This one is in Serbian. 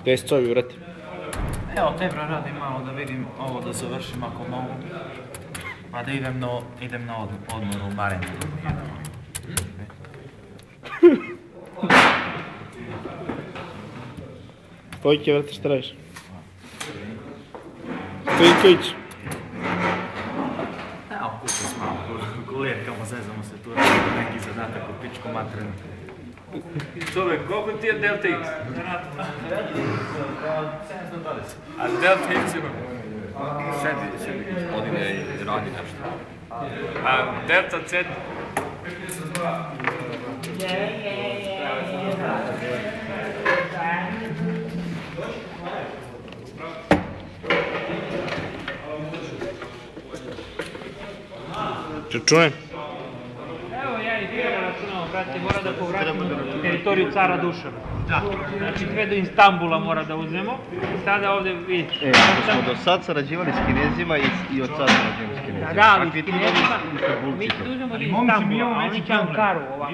Gde su ovi, vrati? Evo, tebra radim malo da vidim ovo da završim ako mogu. Pa da idem na odmor u barem. Stojke, vrati, šta radiš? Stojković! Evo, kupo s malo kulirkama, zezamo se tu, radimo neki zadatak u pičku materinu. Čovjek, koliko ti je Delta X? 720. A Delta X ima? Sedi, odine i radi nešto. A Delta C? Čujem? Evo ja i Fira računamo, brate, mora da povratimo teritoriju cara Dušana. Da. Znači sve do Istanbula mora da uzmemo. Sada ovdje vidiš. Ako smo do sad sarađivali s Kinezima i od sad sarađujemo s Kinezima. Da, ali s Kinezima, mi uzmemo do Istanbula, a oni će Ankaru ovako.